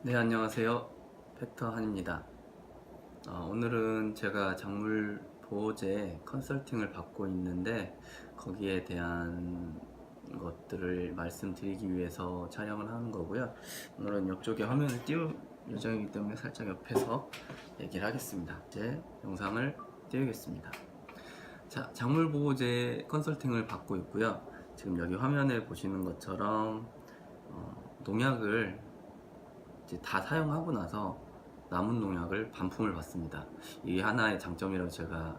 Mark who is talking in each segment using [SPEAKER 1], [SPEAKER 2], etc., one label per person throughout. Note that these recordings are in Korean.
[SPEAKER 1] 네, 안녕하세요. 팩터 한입니다. 오늘은 제가 작물 보호제 컨설팅을 받고 있는데 거기에 대한 것들을 말씀드리기 위해서 촬영을 하는 거고요. 오늘은 옆쪽에 화면을 띄울 예정이기 때문에 살짝 옆에서 얘기를 하겠습니다. 이제 영상을 띄우겠습니다. 자, 작물 보호제 컨설팅을 받고 있고요. 지금 여기 화면에 보시는 것처럼 농약을 이제 다 사용하고 나서 남은 농약을 반품을 받습니다. 이게 하나의 장점이라고 제가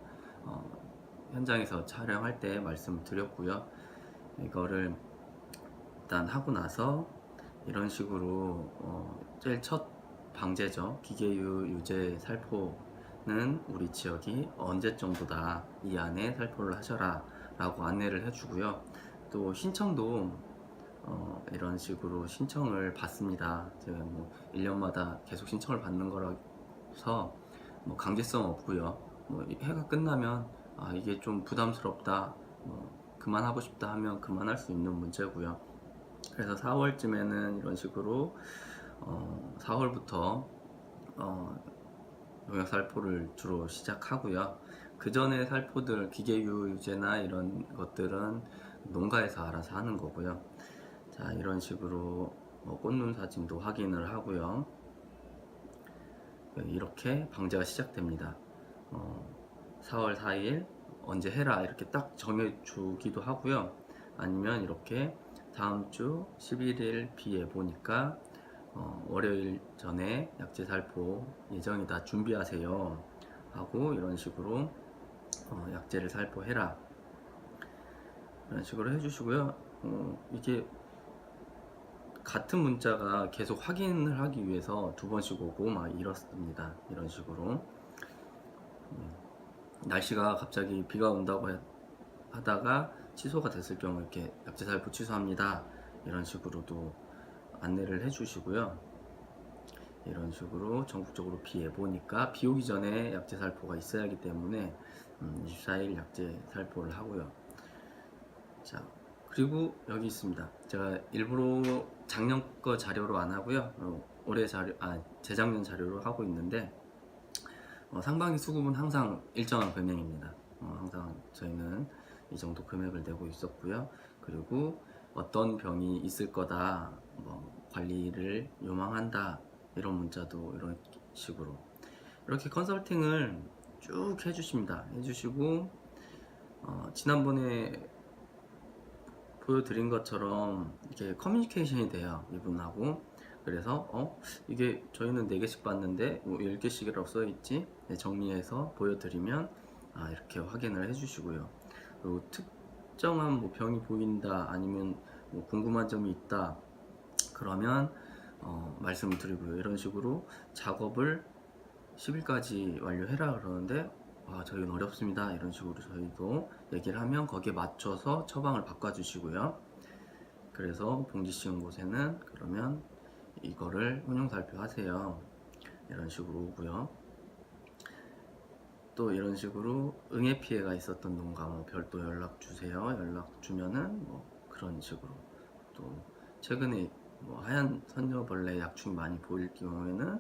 [SPEAKER 1] 현장에서 촬영할 때 말씀드렸고요. 이거를 일단 하고 나서 이런 식으로 제일 첫 방제죠. 기계유 유제 살포는 우리 지역이 언제 정도다, 이 안에 살포를 하셔라 라고 안내를 해주고요. 또 신청도 이런 식으로 신청을 받습니다. 제가 뭐 1년마다 계속 신청을 받는 거라서 뭐 강제성 없고요. 뭐 해가 끝나면 이게 좀 부담스럽다, 뭐 그만하고 싶다 하면 그만할 수 있는 문제고요. 그래서 4월쯤에는 이런 식으로 4월부터 농약 살포를 주로 시작하고요. 그 전에 살포들 기계유 유제나 이런 것들은 농가에서 알아서 하는 거고요. 자, 이런 식으로 꽃눈 사진도 확인을 하고요. 이렇게 방제가 시작됩니다. 4월 4일 언제 해라 이렇게 딱 정해주기도 하고요. 아니면 이렇게 다음 주 11일 비에 보니까 월요일 전에 약재 살포 예정이다, 준비하세요 하고 이런 식으로 약재를 살포해라 이런 식으로 해주시고요. 이게 같은 문자가 계속 확인을 하기 위해서 두 번씩 오고 막 이렇습니다. 이런 식으로 날씨가 갑자기 비가 온다고 하다가 취소가 됐을 경우 이렇게 약재 살포 취소합니다 이런 식으로도 안내를 해주시고요. 이런 식으로 전국적으로 비 예보니까 비 오기 전에 약재 살포가 있어야 하기 때문에 24일 약재 살포를 하고요. 자, 그리고 여기 있습니다. 제가 일부러 작년 거 자료로 안 하고요. 올해 자료, 재작년 자료로 하고 있는데 상반기 수급은 항상 일정한 금액입니다. 항상 저희는 이 정도 금액을 내고 있었고요. 그리고 어떤 병이 있을 거다, 뭐 관리를 요망한다 이런 문자도 이런 식으로 이렇게 컨설팅을 쭉 해주십니다. 해주시고 지난번에 보여드린 것처럼 이렇게 커뮤니케이션이 돼요, 이분하고. 그래서 이게 저희는 4개씩 봤는데 뭐 10개씩이라고 써있지, 네, 정리해서 보여드리면 이렇게 확인을 해주시고요. 그리고 특정한 뭐 병이 보인다, 아니면 뭐 궁금한 점이 있다 그러면 말씀을 드리고요. 이런 식으로 작업을 10일까지 완료해라 그러는데 저희는 어렵습니다 이런 식으로 저희도 얘기를 하면 거기에 맞춰서 처방을 바꿔주시고요. 그래서 봉지 씌운 곳에는 그러면 이거를 혼용 살펴하세요 이런 식으로 오고요. 또 이런 식으로 응애 피해가 있었던 농가 뭐 별도 연락 주세요, 연락 주면은 뭐 그런 식으로. 또 최근에 뭐 하얀 선녀벌레 약충이 많이 보일 경우에는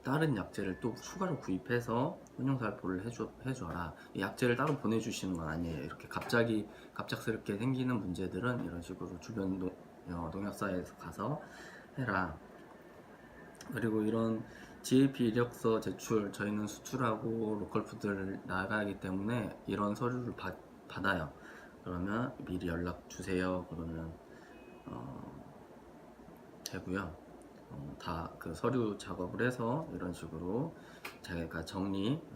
[SPEAKER 1] 다른 약재를 또 추가로 구입해서 혼용살포를 해줘라. 이 약재를 따로 보내주시는 건 아니에요. 이렇게 갑작스럽게 생기는 문제들은 이런 식으로 주변 농약사에서 가서 해라. 그리고 이런 GAP 이력서 제출, 저희는 수출하고 로컬푸드를 나가기 때문에 이런 서류를 받아요. 그러면 미리 연락 주세요 그러면 되고요. 다 그 서류 작업을 해서 이런 식으로 자기가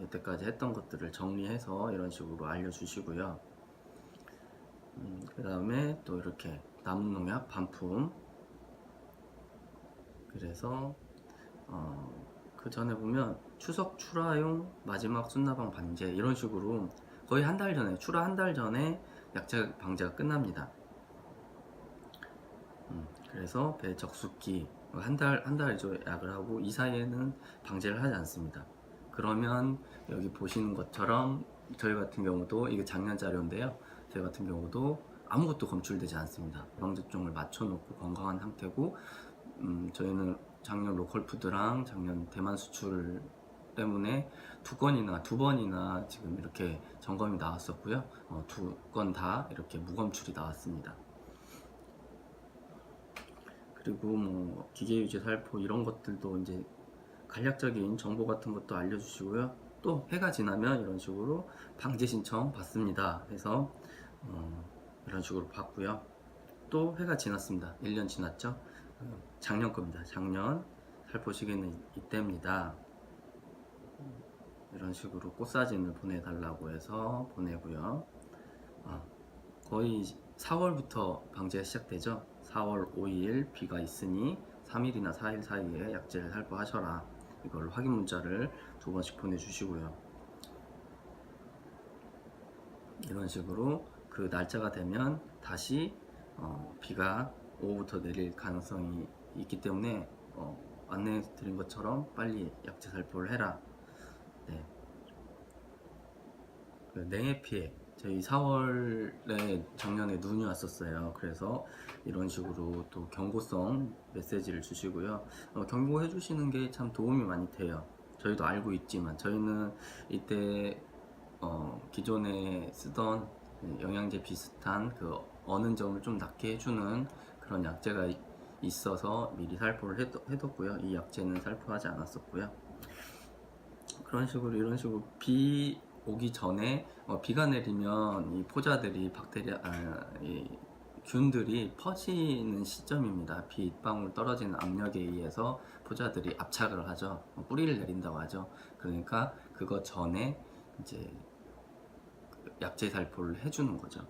[SPEAKER 1] 여태까지 했던 것들을 정리해서 이런 식으로 알려주시고요. 그 다음에 또 이렇게 남은 농약 반품. 그래서 그 전에 보면 추석 출하용 마지막 순나방 방제 이런 식으로 거의 한 달 전에, 출하 한 달 전에 약재 방제가 끝납니다. 그래서 배 적숙기 한 달이죠, 약을 하고 이 사이에는 방제를 하지 않습니다. 그러면 여기 보시는 것처럼 저희 같은 경우도, 이게 작년 자료인데요, 저희 같은 경우도 아무것도 검출되지 않습니다. 예방접종을 맞춰놓고 건강한 상태고 저희는 작년 로컬푸드랑 작년 대만 수출 때문에 두 번이나 지금 이렇게 점검이 나왔었고요. 두 건 다 이렇게 무검출이 나왔습니다. 그리고 뭐 기계유지 살포 이런 것들도 이제 간략적인 정보 같은 것도 알려주시고요. 또 해가 지나면 이런 식으로 방제 신청 받습니다. 해서 이런 식으로 받고요. 또 해가 지났습니다. 1년 지났죠. 작년 겁니다. 작년 살포 시기는 이때입니다. 이런 식으로 꽃사진을 보내달라고 해서 보내고요. 거의 4월부터 방제가 시작되죠. 4월 5일 비가 있으니 3일이나 4일 사이에 약재를 살포하셔라. 이걸 확인 문자를 2번씩 보내주시고요. 이런 식으로 그 날짜가 되면 다시 비가 오후부터 내릴 가능성이 있기 때문에 안내 드린 것처럼 빨리 약재 살포를 해라. 네. 그 냉해 피해 저희 4월에 작년에 눈이 왔었어요. 그래서 이런 식으로 또 경고성 메시지를 주시고요. 경고해 주시는 게 참 도움이 많이 돼요. 저희도 알고 있지만 저희는 이때 기존에 쓰던 영양제 비슷한 그 어는 점을 좀 낮게 해주는 그런 약재가 있어서 미리 살포를 해뒀고요. 이 약재는 살포하지 않았었고요. 그런 식으로 이런 식으로 비 오기 전에 비가 내리면 이 포자들이 이 균들이 퍼지는 시점입니다. 빗방울 떨어지는 압력에 의해서 포자들이 압착을 하죠. 뿌리를 내린다고 하죠. 그러니까 그거 전에 이제 약재 살포를 해주는 거죠.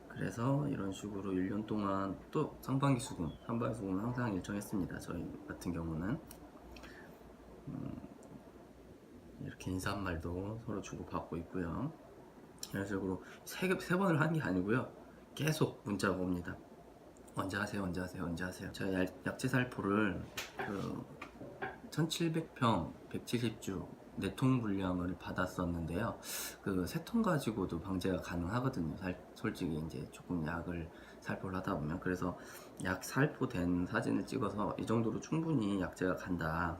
[SPEAKER 1] 그래서 이런 식으로 1년 동안 또 상반기 수금은 항상 일정했습니다. 저희 같은 경우는 이렇게 인사 한 말도 서로 주고받고 있고요. 이런 식으로 세 번을 한 게 아니고요. 계속 문자가 옵니다. 언제 하세요? 언제 하세요? 언제 하세요? 제가 약재 살포를 1700평 170주 4통 분량을 받았었는데요. 그 3통 가지고도 방제가 가능하거든요. 솔직히 이제 조금 약을 살포를 하다 보면. 그래서 약 살포된 사진을 찍어서 이 정도로 충분히 약재가 간다.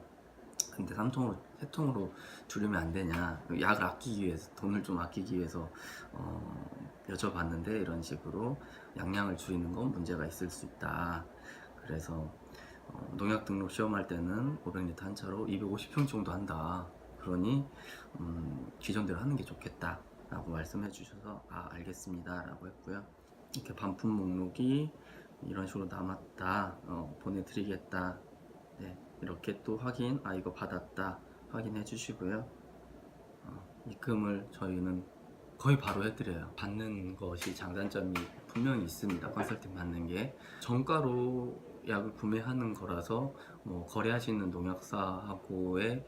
[SPEAKER 1] 근데 3통으로 줄이면 안 되냐. 약을 아끼기 위해서, 돈을 좀 아끼기 위해서 여쭤봤는데 이런 식으로 양량을 줄이는 건 문제가 있을 수 있다. 그래서 농약 등록 시험할 때는 500리터 한 차로 250평 정도 한다. 그러니 기존대로 하는 게 좋겠다 라고 말씀해 주셔서 알겠습니다 라고 했고요. 이렇게 반품 목록이 이런 식으로 남았다. 보내드리겠다. 네, 이렇게 또 이거 받았다 확인해 주시고요. 입금을 저희는 거의 바로 해드려요. 받는 것이 장단점이 분명히 있습니다. 컨설팅 받는 게 정가로 약을 구매하는 거라서 거래하시는 농약사하고의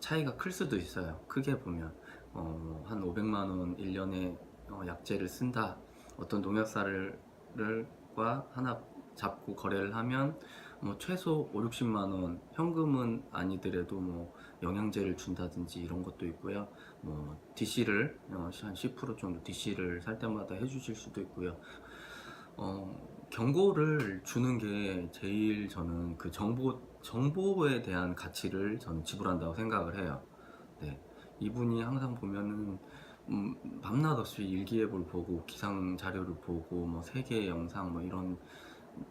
[SPEAKER 1] 차이가 클 수도 있어요. 크게 보면 한 500만원 1년에 약재를 쓴다. 어떤 농약사과 하나 잡고 거래를 하면 최소 5, 60만원 현금은 아니더라도 영양제를 준다든지 이런 것도 있고요. DC를 한 10% 정도 DC를 살 때마다 해주실 수도 있고요. 경고를 주는 게 제일 저는 그 정보에 대한 가치를 저는 지불한다고 생각을 해요. 네. 이분이 항상 보면은 밤낮 없이 일기예보를 보고 기상 자료를 보고 세계 영상 이런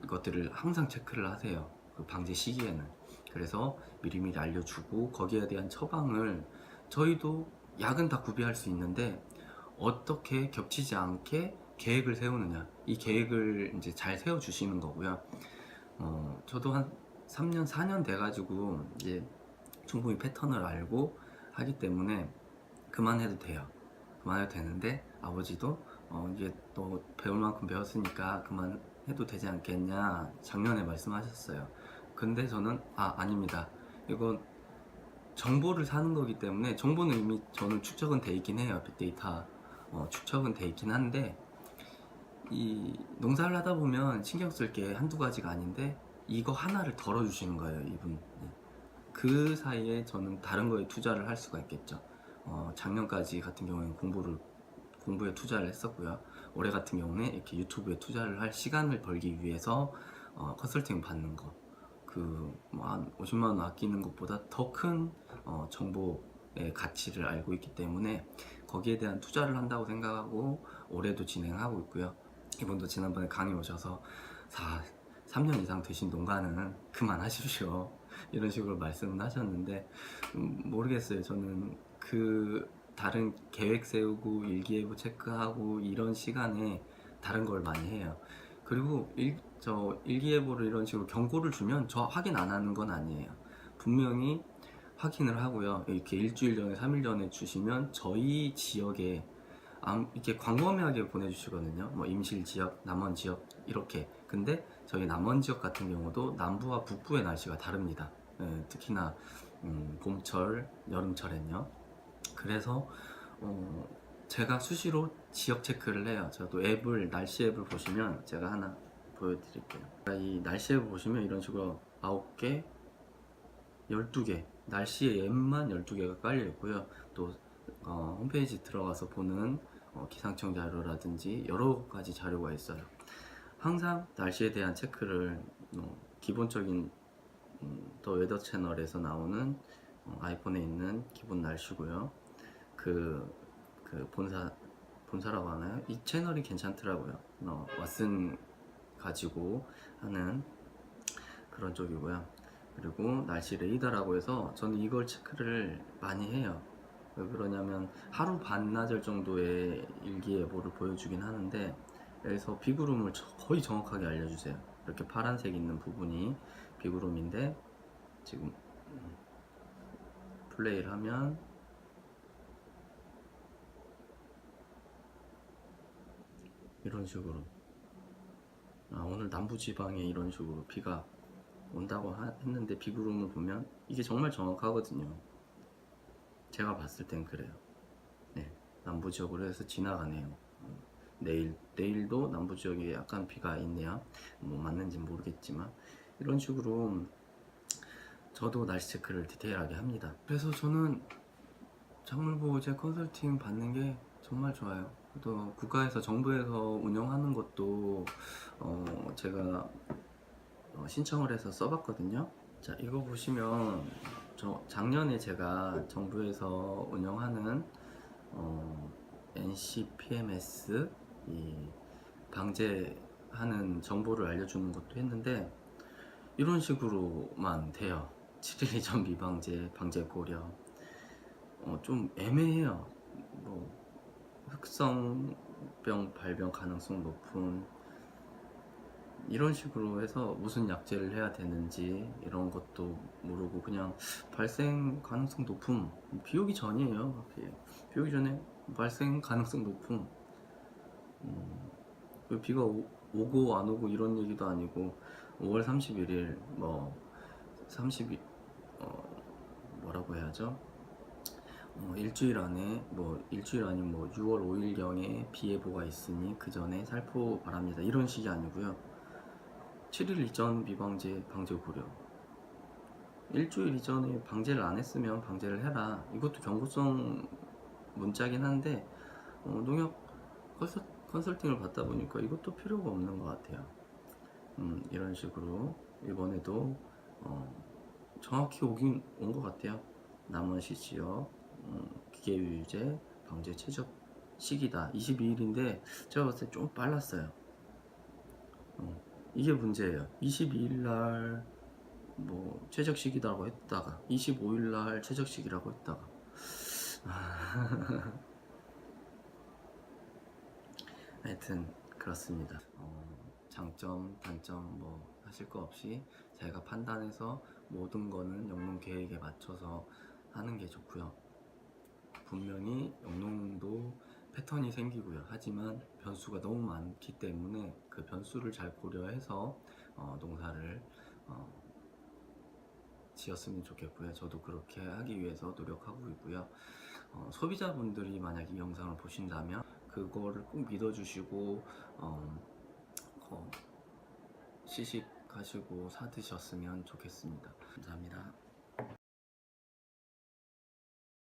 [SPEAKER 1] 것들을 항상 체크를 하세요. 그 방제 시기에는. 그래서 미리미리 알려주고 거기에 대한 처방을 저희도 약은 다 구비할 수 있는데 어떻게 겹치지 않게 계획을 세우느냐, 이 계획을 이제 잘 세워주시는 거고요. 저도 한 3년, 4년 돼가지고 이제 충분히 패턴을 알고 하기 때문에 그만해도 돼요. 그만해도 되는데 아버지도 이제 또 배울 만큼 배웠으니까 그만해도 되지 않겠냐 작년에 말씀하셨어요. 근데 저는 아닙니다. 이건 정보를 사는 거기 때문에 정보는 이미 저는 축적은 돼 있긴 해요. 빅데이터 축적은 돼 있긴 한데 이 농사를 하다 보면 신경 쓸 게 한두 가지가 아닌데 이거 하나를 덜어주시는 거예요, 이분. 그 사이에 저는 다른 거에 투자를 할 수가 있겠죠. 작년까지 같은 경우에는 공부에 투자를 했었고요. 올해 같은 경우는 이렇게 유튜브에 투자를 할 시간을 벌기 위해서 컨설팅 받는 거, 한 50만 원 아끼는 것보다 더 큰 정보의 가치를 알고 있기 때문에 거기에 대한 투자를 한다고 생각하고 올해도 진행하고 있고요. 이분도 지난번에 강의 오셔서 3년 이상 되신 농가는 그만하십시오 이런 식으로 말씀을 하셨는데, 모르겠어요. 저는 다른 계획 세우고 일기예보 체크하고 이런 시간에 다른 걸 많이 해요. 그리고 일기예보를 이런 식으로 경고를 주면 저 확인 안 하는 건 아니에요. 분명히 확인을 하고요. 이렇게 일주일 전에 3일 전에 주시면 저희 지역에 이렇게 광범위하게 보내주시거든요. 뭐 임실 지역, 남원 지역 이렇게. 근데 저희 남원 지역 같은 경우도 남부와 북부의 날씨가 다릅니다. 특히나 봄철, 여름철엔요. 그래서 제가 수시로 지역 체크를 해요. 저도 날씨 앱을 보시면 제가 하나 보여드릴게요. 이 날씨 앱을 보시면 이런 식으로 9개, 12개, 날씨의 앱만 12개가 깔려 있고요. 또 홈페이지 들어가서 보는 기상청 자료라든지 여러 가지 자료가 있어요. 항상 날씨에 대한 체크를 기본적인 더 웨더 채널에서 나오는 아이폰에 있는 기본 날씨고요. 본사라고 하나요? 이 채널이 괜찮더라고요. 왓슨 가지고 하는 그런 쪽이고요. 그리고 날씨 레이더라고 해서 저는 이걸 체크를 많이 해요. 왜 그러냐면 하루 반나절 정도의 일기예보를 보여주긴 하는데, 여기서 비구름을 거의 정확하게 알려주세요. 이렇게 파란색 있는 부분이 비구름인데, 지금 플레이를 하면 이런 식으로 오늘 남부지방에 이런 식으로 비가 온다고 했는데 비구름을 보면 이게 정말 정확하거든요. 제가 봤을 땐 그래요. 네, 남부 지역으로 해서 지나가네요. 내일도 남부 지역에 약간 비가 있네요. 뭐 맞는지 모르겠지만 이런 식으로 저도 날씨 체크를 디테일하게 합니다. 그래서 저는 작물보호제 컨설팅 받는 게 정말 좋아요. 또 국가에서 정부에서 운영하는 것도 제가 신청을 해서 써봤거든요. 자, 이거 보시면 작년에 제가 정부에서 운영하는 NCPMS 이 방제하는 정보를 알려주는 것도 했는데 이런 식으로만 돼요. 7일 이전 미방제, 방제 고려. 좀 애매해요. 뭐 흑성병 발병 가능성 높은 이런 식으로 해서 무슨 약제를 해야 되는지 이런 것도 모르고 그냥 발생 가능성 높음, 비 오기 전이에요. 비 오기 전에 발생 가능성 높음, 비가 오고 안 오고 이런 얘기도 아니고 5월 31일 뭐 30일 뭐라고 해야죠? 일주일 안에 일주일 아닌 6월 5일경에 비 예보가 있으니 그 전에 살포 바랍니다. 이런 식이 아니고요. 7일 이전 미방제 방제 고려. 일주일 이전에 방제를 안 했으면 방제를 해라. 이것도 경고성 문자긴 한데 농협 컨설팅을 받다 보니까 이것도 필요가 없는 것 같아요. 이런 식으로 이번에도 정확히 오긴 온 것 같아요. 남원시 지역 기계유유제 방제 최적 시기다 22일인데 제가 봤을 때 좀 빨랐어요. 이게 문제예요. 22일날 최적 시기라고 했다가 25일날 최적 시기라고 했다가 하여튼 그렇습니다. 장점 단점 하실 거 없이 자기가 판단해서 모든 거는 영농 계획에 맞춰서 하는 게 좋고요. 분명히 영농도 패턴이 생기고요. 하지만 변수가 너무 많기 때문에 그 변수를 잘 고려해서 농사를 지었으면 좋겠고요. 저도 그렇게 하기 위해서 노력하고 있고요. 소비자분들이 만약 이 영상을 보신다면 그거를 꼭 믿어주시고 시식하시고 사드셨으면 좋겠습니다. 감사합니다.